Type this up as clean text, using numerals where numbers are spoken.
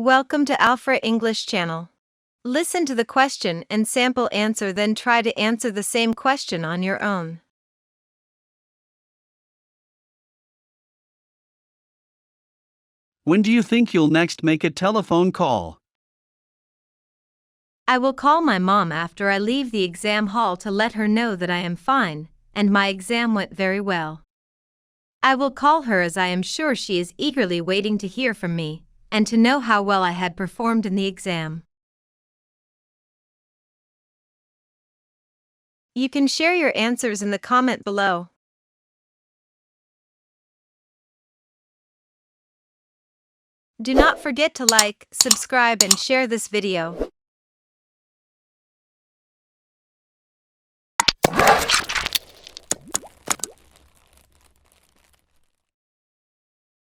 Welcome to Alfra English Channel. Listen to the question and sample answer, then try to answer the same question on your own. When do you think you'll next make a telephone call? I will call my mom after I leave the exam hall to let her know that I am fine, and my exam went very well. I will call her as I am sure she is eagerly waiting to hear from me, and to know how well I had performed in the exam. You can share your answers in the comment below. Do not forget to like, subscribe and share this video.